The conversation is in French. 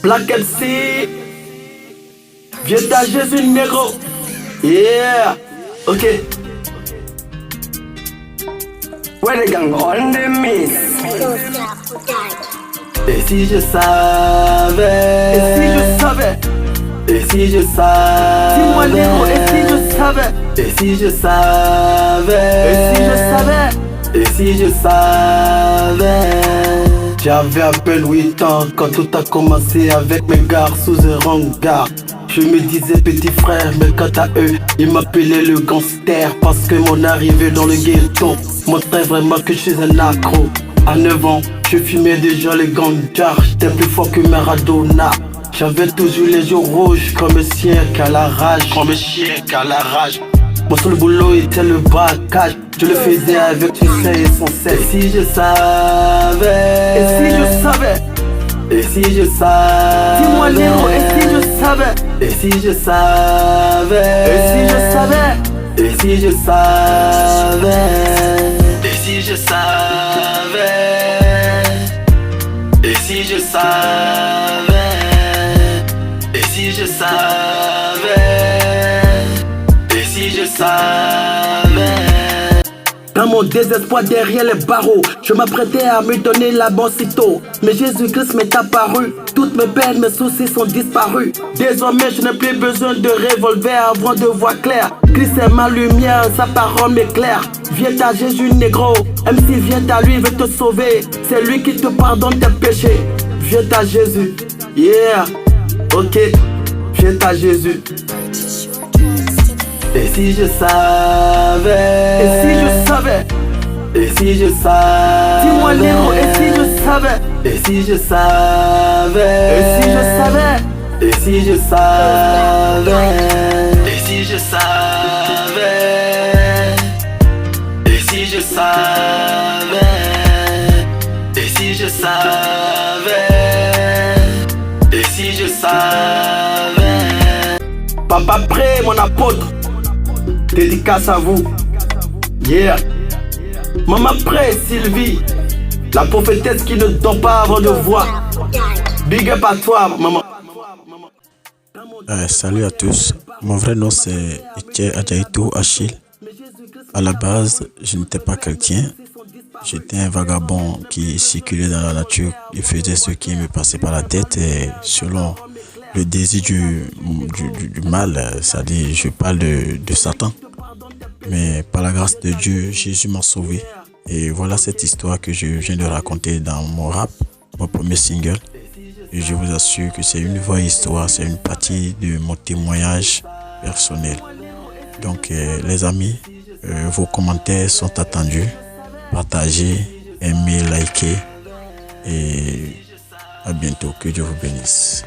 Black MC, viens à Jésus négro. Yeah, ok. Ouais les gangs, on the miss. Et si je savais, et si je savais, et si je savais, dis-moi négro, et si je savais, et si je savais, et si je savais, et si je savais. J'avais à peine 8 ans quand tout a commencé avec mes gars sous un hangar. Je me disais petit frère, mais quant à eux, ils m'appelaient le gangster. Parce que mon arrivée dans le ghetto montrait vraiment que je suis un accro. À 9 ans, je fumais déjà les gangas. J'étais plus fort que Maradona. J'avais toujours les yeux rouges comme un chien qu'à la rage. Mon seul boulot était le braquage. Je le faisais avec succès et sans cesse. Et si je savais, et si je savais, et si je savais, dis-moi négro, et si je savais, et si je savais, et si je savais, et si je savais, et si je savais, et si je savais, et si je savais, et si je savais. Dans mon désespoir derrière les barreaux, je m'apprêtais à me donner la mort sitôt. Mais Jésus-Christ m'est apparu, toutes mes peines, mes soucis sont disparus. Désormais je n'ai plus besoin de revolver avant de voir clair. Christ est ma lumière, sa parole m'éclaire. Viens à Jésus négro, MC viens à lui, il veut te sauver. C'est lui qui te pardonne tes péchés. Viens à Jésus, yeah, ok, viens à Jésus. Et si je savais, et si je savais, et si je savais, dis-moi négro, et si je savais, et si je savais, et si je savais, et si je savais, et si je savais, et si je savais, et si je savais, et si je savais. Papa prêt, mon apôtre. Dédicace à vous. Yeah. Maman près Sylvie, la prophétesse qui ne dort pas avant de voir. Big up à toi maman. Salut à tous. Mon vrai nom c'est Etienne Adjaïtou Achille. À la base, je n'étais pas chrétien. J'étais un vagabond qui circulait dans la nature. Il faisait ce qui me passait par la tête et selon le désir du mal, c'est-à-dire je parle de Satan. Mais par la grâce de Dieu, Jésus m'a sauvé. Et voilà cette histoire que je viens de raconter dans mon rap, mon premier single. Et je vous assure que c'est une vraie histoire, c'est une partie de mon témoignage personnel. Donc les amis, vos commentaires sont attendus. Partagez, aimez, likez. Et à bientôt, que Dieu vous bénisse.